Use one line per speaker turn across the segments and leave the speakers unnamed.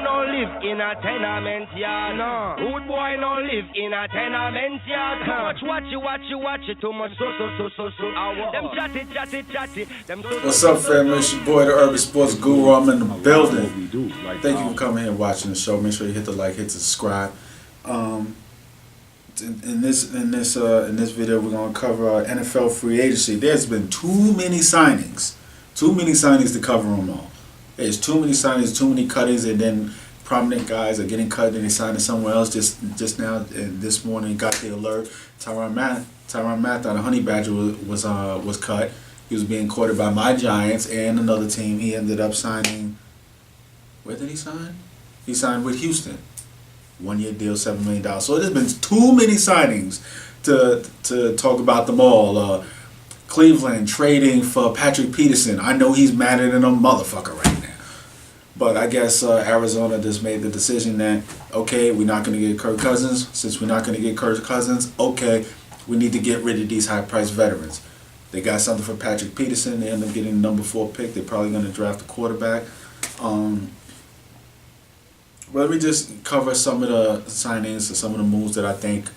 no live in a tenement yard. No. Rude boy no live in a tenement yard. Too much watch it, too much so. Them chatty, them so.
What's up, family? It's your boy, the Urban Sports Guru. I'm in the building. Thank you for coming here and watching the show. Make sure you hit the like, hit the subscribe. In this video, we're gonna cover NFL free agency. There's been too many signings to cover them all. There's too many signings, too many cuttings, and then prominent guys are getting cut and they signing somewhere else. Just now, and this morning, got the alert. Tyrann Mathieu, the Honey Badger, was cut. He was being courted by my Giants and another team. He ended up signing. Where did he sign? He signed with Houston. 1-year deal, $7 million. So there's been too many signings to talk about them all. Cleveland trading for Patrick Peterson. I know he's madder than a motherfucker right now. But I guess Arizona just made the decision that, okay, we're not going to get Kirk Cousins. Since we're not going to get Kirk Cousins, okay, we need to get rid of these high-priced veterans. They got something for Patrick Peterson. They end up getting the number 4 pick. They're probably going to draft a quarterback. Let me just cover some of the signings and some of the moves that I think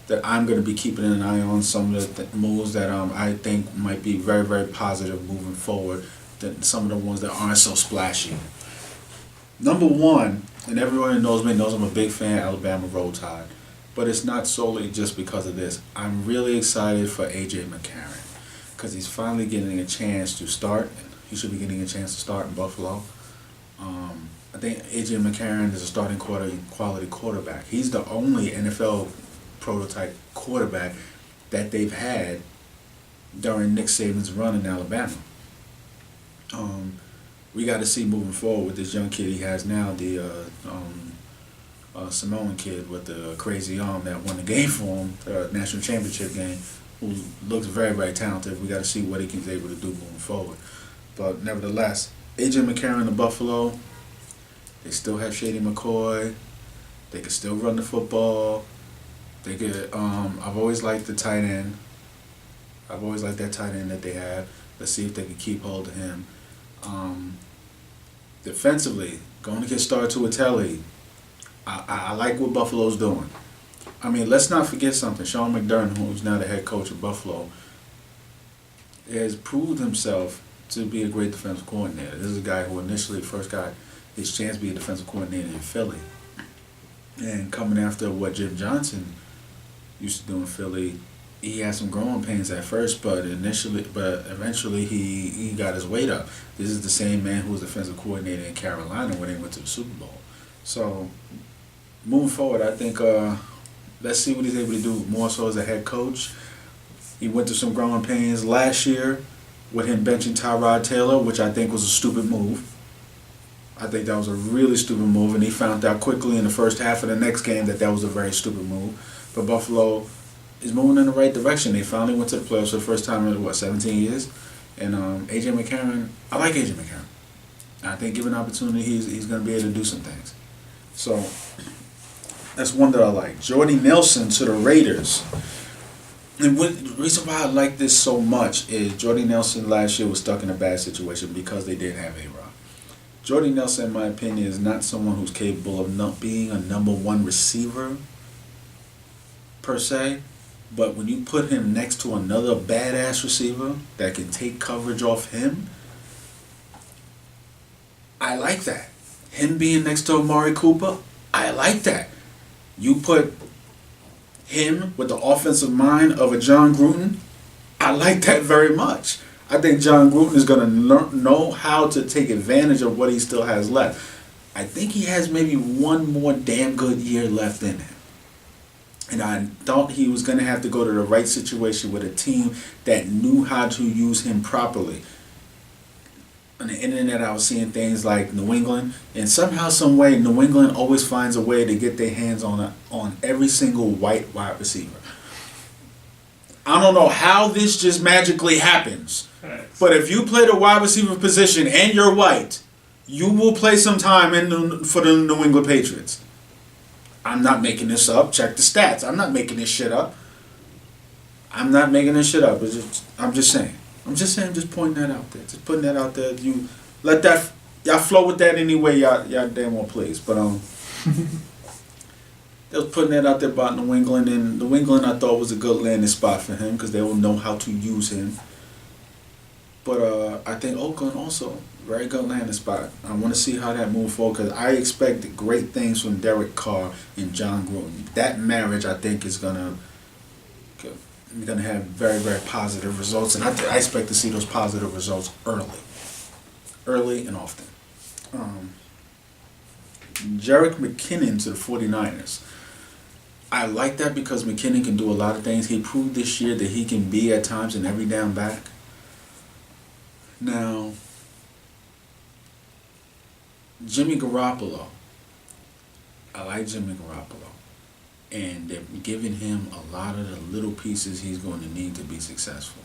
that I'm going to be keeping an eye on. Some of the moves that I think might be very, very positive moving forward. Than some of the ones that aren't so splashy. Number one, and everyone who knows me knows I'm a big fan of Alabama Roll Tide. But it's not solely just because of this. I'm really excited for A.J. McCarron because he's finally getting a chance to start. He should be getting a chance to start in Buffalo. I think A.J. McCarron is a starting quality quarterback. He's the only NFL prototype quarterback that they've had during Nick Saban's run in Alabama. We got to see moving forward with this young kid he has now, the Samoan kid with the crazy arm that won the game for him, the national championship game, who looks very, very talented. We got to see what he is able to do moving forward. But nevertheless, A.J. McCarron in Buffalo, they still have Shady McCoy. They can still run the football. They could. I've always liked the tight end. I've always liked that tight end that they have. Let's see if they can keep hold of him. Defensively, going to get started to Atelli. I like what Buffalo's doing. I mean, let's not forget something. Sean McDermott, who's now the head coach of Buffalo, has proved himself to be a great defensive coordinator. This is a guy who initially first got his chance to be a defensive coordinator in Philly. And coming after what Jim Johnson used to do in Philly, he had some growing pains at first, but eventually he got his weight up. This is the same man who was defensive coordinator in Carolina when they went to the Super Bowl. So moving forward, I think let's see what he's able to do more so as a head coach. He went through some growing pains last year with him benching Tyrod Taylor, which I think was a stupid move. I think that was a really stupid move, and he found out quickly in the first half of the next game that was a very stupid move. But Buffalo is moving in the right direction. They finally went to the playoffs for the first time in, 17 years? And A.J. McCarron, I like A.J. McCarron. I think given opportunity, he's going to be able to do some things. So that's one that I like. Jordy Nelson to the Raiders. And the reason why I like this so much is Jordy Nelson last year was stuck in a bad situation because they didn't have A-Rod. Jordy Nelson, in my opinion, is not someone who's capable of not being a number one receiver, per se. But when you put him next to another badass receiver that can take coverage off him, I like that. Him being next to Amari Cooper, I like that. You put him with the offensive mind of a John Gruden, I like that very much. I think John Gruden is going to know how to take advantage of what he still has left. I think he has maybe one more damn good year left in him. And I thought he was going to have to go to the right situation with a team that knew how to use him properly. On the internet, I was seeing things like New England, and somehow, some way, New England always finds a way to get their hands on every single white wide receiver. I don't know how this just magically happens, but if you play the wide receiver position and you're white, you will play some time for the New England Patriots. I'm not making this up. Check the stats. I'm not making this shit up. I'm not making this shit up. I'm just saying. I'm just pointing that out there. Just putting that out there. You let that y'all flow with that anyway. Y'all damn well please. But they was putting that out there about New England, and New England I thought was a good landing spot for him because they will know how to use him. But I think Oakland also very good landing spot. I want to see how that moves forward because I expect great things from Derek Carr and John Gruden. That marriage I think is gonna have very, very positive results, and I expect to see those positive results early and often. Jerick McKinnon to the 49ers. I like that because McKinnon can do a lot of things. He proved this year that he can be at times an every down back. Now, Jimmy Garoppolo. I like Jimmy Garoppolo. And they're giving him a lot of the little pieces he's going to need to be successful.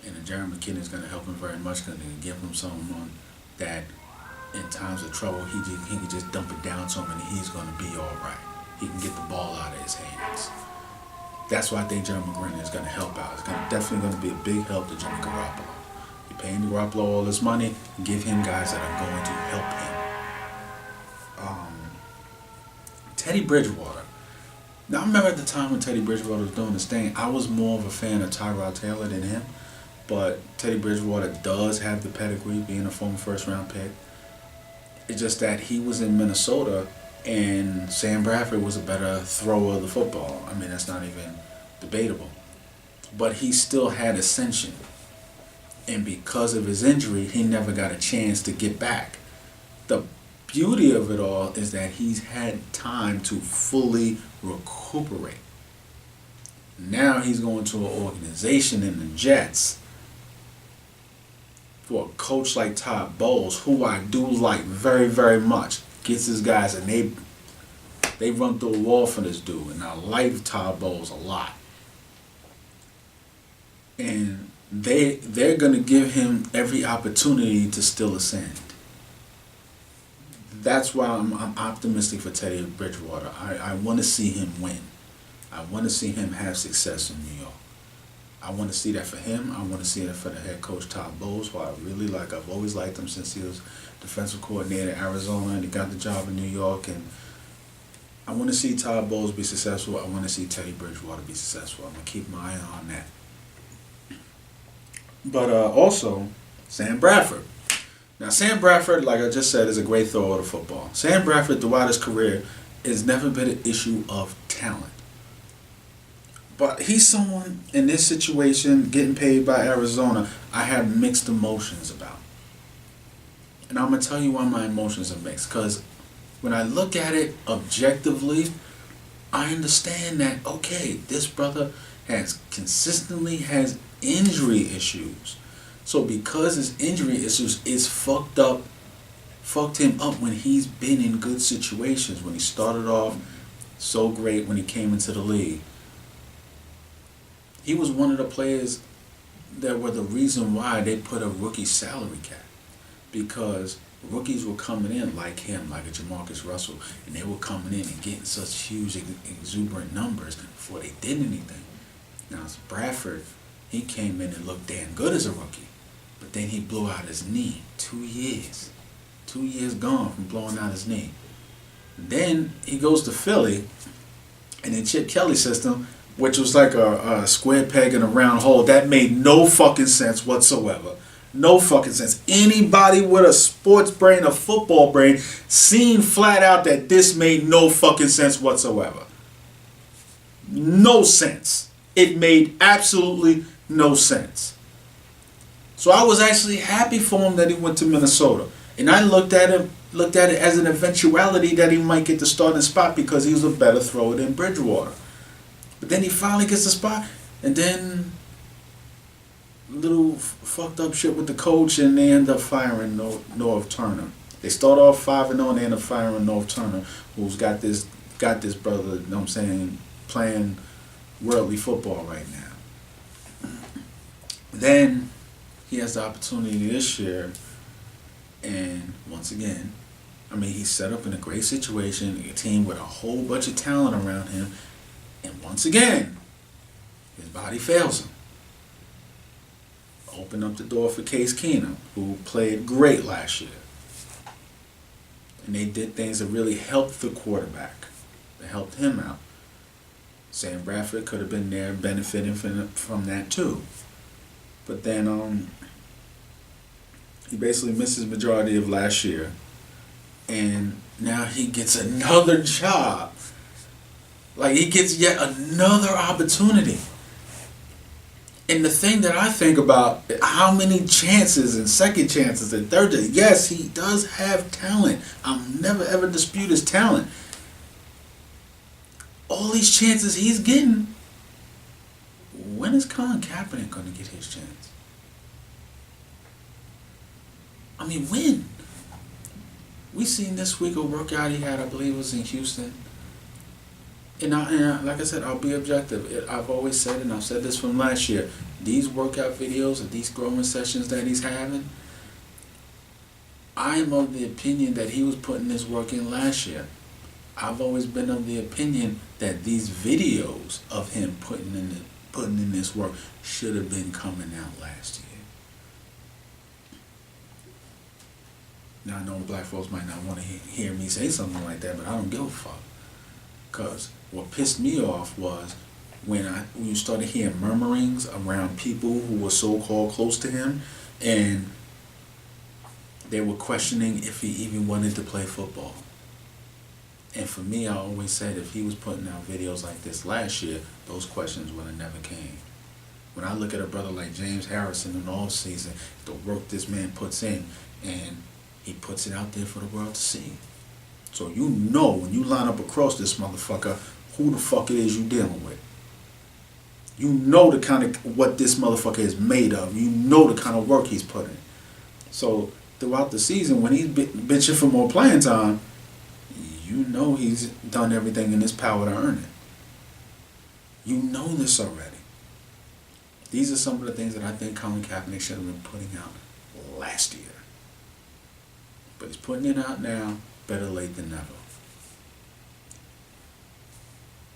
And Jerick McKinnon is going to help him very much because they're going to give him someone that in times of trouble, he can just dump it down to him and he's going to be all right. He can get the ball out of his hands. That's why I think Jerick McKinnon is going to help out. It's definitely going to be a big help to Jimmy Garoppolo. You're paying Garoppolo all this money, give him guys that are going to help him. Teddy Bridgewater. Now, I remember at the time when Teddy Bridgewater was doing this thing, I was more of a fan of Tyrod Taylor than him. But Teddy Bridgewater does have the pedigree, being a former first-round pick. It's just that he was in Minnesota, and Sam Bradford was a better thrower of the football. I mean, that's not even debatable. But he still had ascension. And because of his injury, he never got a chance to get back. The beauty of it all is that he's had time to fully recuperate. Now he's going to an organization in the Jets for a coach like Todd Bowles, who I do like very, very much. Gets his guys, and they run through a wall for this dude, and I like Todd Bowles a lot. And they're going to give him every opportunity to still ascend. That's why I'm optimistic for Teddy Bridgewater. I want to see him win. I want to see him have success in New York. I want to see that for him. I want to see that for the head coach, Todd Bowles, who I really like. I've always liked him since he was defensive coordinator in Arizona and he got the job in New York. And I want to see Todd Bowles be successful. I want to see Teddy Bridgewater be successful. I'm going to keep my eye on that. But also, Sam Bradford. Now, Sam Bradford, like I just said, is a great thrower of the football. Sam Bradford, throughout his career, has never been an issue of talent. But he's someone in this situation, getting paid by Arizona, I have mixed emotions about. And I'm going to tell you why my emotions are mixed. Because when I look at it objectively, I understand that, okay, this brother consistently has injury issues. So because his injury issues is fucked him up when he's been in good situations, when he started off so great when he came into the league. He was one of the players that were the reason why they put a rookie salary cap. Because rookies were coming in like him, like a Jamarcus Russell, and they were coming in and getting such huge, exuberant numbers before they did anything. Now, Bradford, he came in and looked damn good as a rookie. But then he blew out his knee. 2 years. 2 years gone from blowing out his knee. Then he goes to Philly, and in Chip Kelly's system, which was like a square peg in a round hole, that made no fucking sense whatsoever. No fucking sense. Anybody with a sports brain, a football brain, seen flat out that this made no fucking sense whatsoever. No sense. It made absolutely no sense. So I was actually happy for him that he went to Minnesota. And I looked at it as an eventuality that he might get the starting spot because he was a better thrower than Bridgewater. But then he finally gets the spot, and then little fucked up shit with the coach, and they end up firing Norv Turner. They start off 5-0, and they end up firing Norv Turner, who's got this brother, you know what I'm saying, playing worldly football right now. Then he has the opportunity this year, and once again, I mean, he's set up in a great situation, a team with a whole bunch of talent around him, and once again, his body fails him. Open up the door for Case Keenum, who played great last year. And they did things that really helped the quarterback. That helped him out. Sam Bradford could have been there benefiting from that too. But then he basically missed his majority of last year. And now he gets another job. Like, he gets yet another opportunity. And the thing that I think about, how many chances and second chances and third chances. Yes, he does have talent. I'll never ever dispute his talent. All these chances he's getting, when is Colin Kaepernick going to get his chance? I mean, when? We seen this week a workout he had, I believe it was in Houston. And like I said, I'll be objective. I've always said, and I've said this from last year, these workout videos or these growing sessions that he's having, I am of the opinion that he was putting this work in last year. I've always been of the opinion that these videos of him putting in this work should have been coming out last year. Now, I know black folks might not want to hear me say something like that, but I don't give a fuck. Because what pissed me off was when you started hearing murmurings around people who were so-called close to him, and they were questioning if he even wanted to play football. And for me, I always said if he was putting out videos like this last year, those questions would have never came. When I look at a brother like James Harrison in the offseason, the work this man puts in, and he puts it out there for the world to see. So you know when you line up across this motherfucker, who the fuck it is you dealing with. You know the kind of what this motherfucker is made of. You know the kind of work he's put in. So throughout the season, when he's bitching for more playing time, you know he's done everything in his power to earn it. You know this already. These are some of the things that I think Colin Kaepernick should have been putting out last year. But he's putting it out now, better late than never.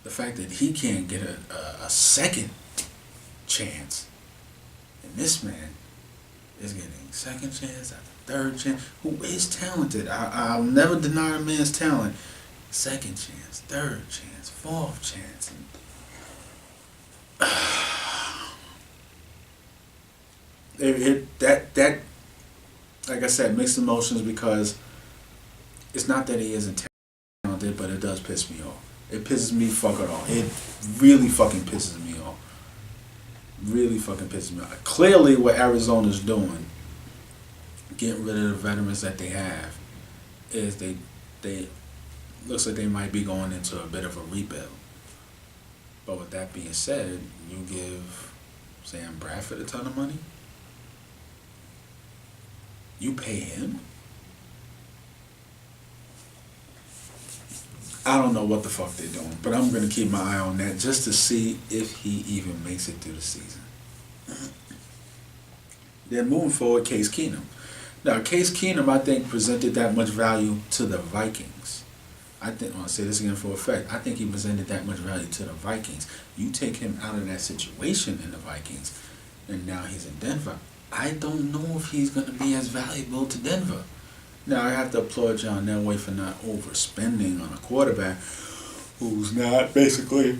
The fact that he can't get a second chance, and this man is getting second chance after third chance, who is talented. I'll never deny a man's talent. Second chance, third chance, fourth chance. That like I said, mixed emotions, because it's not that he isn't talented, but it does piss me off. It pisses me fucking off. It really fucking pisses me off. Really fucking pisses me off. Clearly what Arizona's doing, getting rid of the veterans that they have, is they looks like they might be going into a bit of a rebuild. But with that being said, you give Sam Bradford a ton of money? You pay him? I don't know what the fuck they're doing, but I'm going to keep my eye on that just to see if he even makes it through the season. Then moving forward, Case Keenum. Now, Case Keenum, I think, presented that much value to the Vikings. I'll say this again for a fact. I think he presented that much value to the Vikings. You take him out of that situation in the Vikings, and now he's in Denver. I don't know if he's going to be as valuable to Denver. Now, I have to applaud John Elway for not overspending on a quarterback who's not basically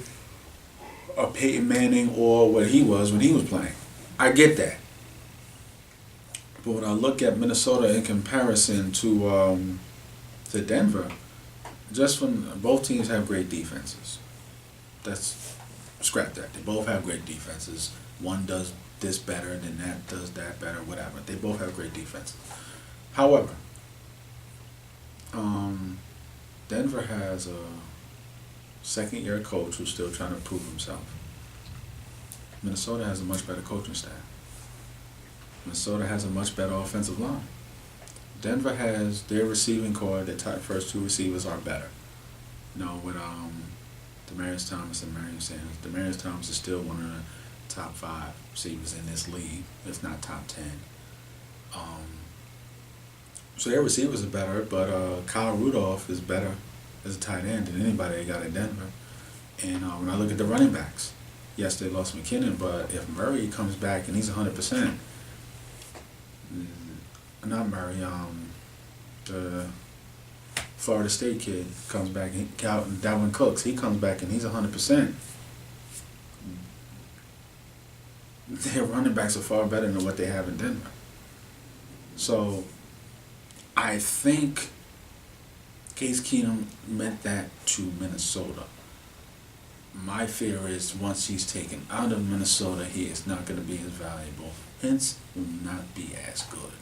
a Peyton Manning or what he was when he was playing. I get that. But when I look at Minnesota in comparison to Denver, just when both teams have great defenses. Scrap that. They both have great defenses. One does this better, then that does that better, whatever. They both have great defenses. However, Denver has a second-year coach who's still trying to prove himself. Minnesota has a much better coaching staff. Minnesota has a much better offensive line. Denver has their receiving core. Their top first two receivers are better. You know, with Demaryius Thomas and Marion Sanders. Demaryius Thomas is still one of the top 5 receivers in this league, if not top 10. So their receivers are better, but Kyle Rudolph is better as a tight end than anybody they got in Denver. And when I look at the running backs, yes, they lost McKinnon, but if Murray comes back and he's 100%, not Murray, Florida State kid comes back. Dalvin Cooks, he comes back and he's 100%. Their running backs are far better than what they have in Denver. So I think Case Keenum meant that to Minnesota. My fear is once he's taken out of Minnesota, he is not going to be as valuable. Hence, will not be as good.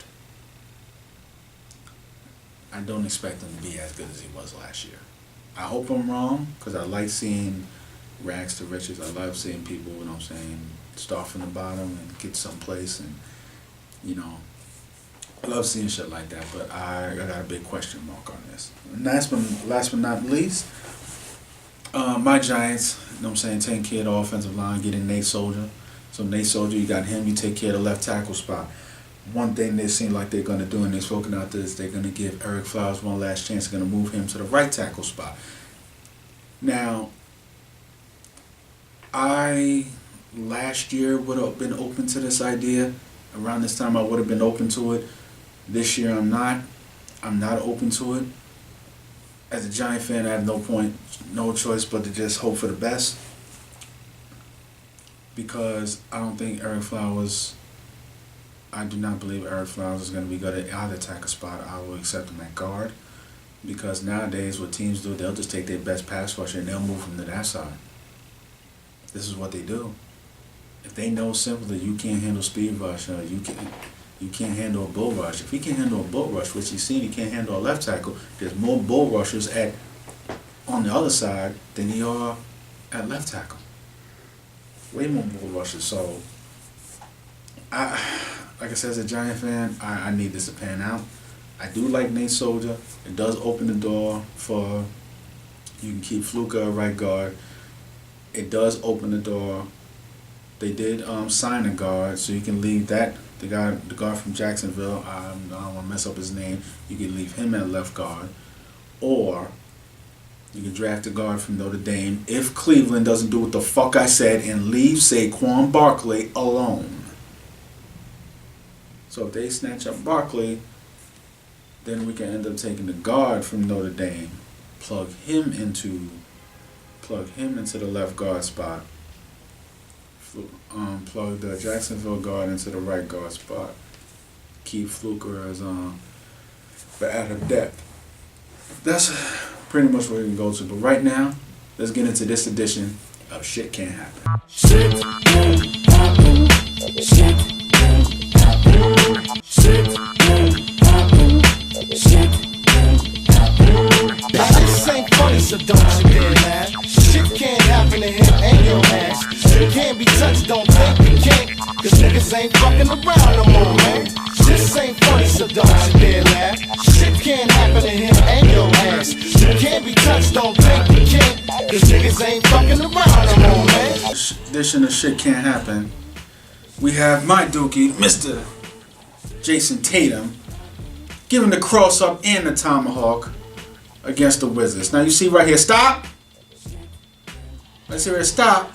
I don't expect him to be as good as he was last year. I hope I'm wrong, because I like seeing rags to riches. I love seeing people, you know what I'm saying, start from the bottom and get someplace, and, you know, I love seeing shit like that, but I got a big question mark on this. And last but not least, my Giants, you know what I'm saying, taking care of the offensive line, getting Nate Soldier. So Nate Soldier, you got him, you take care of the left tackle spot. One thing they seem like they're going to do, and they've spoken out this, they're going to give Eric Flowers one last chance. They're going to move him to the right tackle spot. Now, I last year would have been open to this idea. Around this time, I would have been open to it. This year, I'm not. I'm not open to it. As a Giant fan, I have no choice but to just hope for the best. Because I don't think I do not believe Eric Flowers is going to be good at either tackle spot. I will accept him at guard. Because nowadays, what teams do, they'll just take their best pass rusher and they'll move him to that side. This is what they do. If they know simply you can't handle speed rush, you can't handle a bull rush. If he can handle a bull rush, which he's seen he can't handle a left tackle, there's more bull rushers on the other side than there are at left tackle. Way more bull rushers. So, like I said, as a Giant fan, I need this to pan out. I do like Nate Soldier. It does open the door for you can keep Fluker at right guard. It does open the door. They did sign a guard, so you can leave that. The guard from Jacksonville, I don't want to mess up his name. You can leave him at left guard. Or you can draft a guard from Notre Dame if Cleveland doesn't do what the fuck I said and leave Saquon Barkley alone. So if they snatch up Barkley, then we can end up taking the guard from Notre Dame, plug him into the left guard spot, plug the Jacksonville guard into the right guard spot, keep Fluker as for added depth. That's pretty much where we can go to. But right now, let's get into this edition of Shit Can't Happen.
Shit can't happen. Shit can't happen. Shit can't happen. Shit can't happen. This ain't funny, so don't you dare laugh. Shit can't happen to him and your ass. Shit can't be touched, don't think you can't. Cause niggas ain't fucking around no more, man. This ain't funny, so don't you dare laugh. Shit can't happen to him and your ass. You can't be touched, don't think you can't. Cause niggas ain't fucking around no more, man.
Edition of Shit Can't Happen. We have my dookie, Mr. Jason Tatum, giving the cross up and the tomahawk against the Wizards. Now you see right here, stop. Let's see where it stop.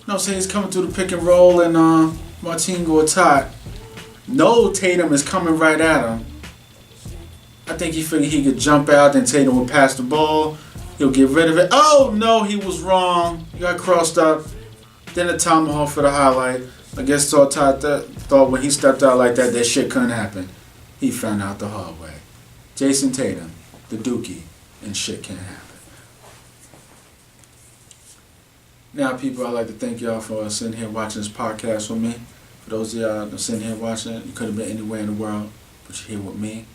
No, saying he's coming through the pick and roll and Martin Gortat. No, Tatum is coming right at him. I think he figured he could jump out, then Tatum would pass the ball. He'll get rid of it. Oh no, he was wrong. He got crossed up. Then the tomahawk for the highlight. I guess Gortat thought when he stepped out like that shit couldn't happen. He found out the hard way. Jason Tatum, the dookie, and Shit Can't Happen. Now, people, I'd like to thank y'all for sitting here watching this podcast with me. For those of y'all that are sitting here watching it, you could have been anywhere in the world, but you're here with me.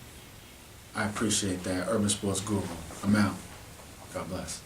I appreciate that. Urban Sports Guru. I'm out. God bless.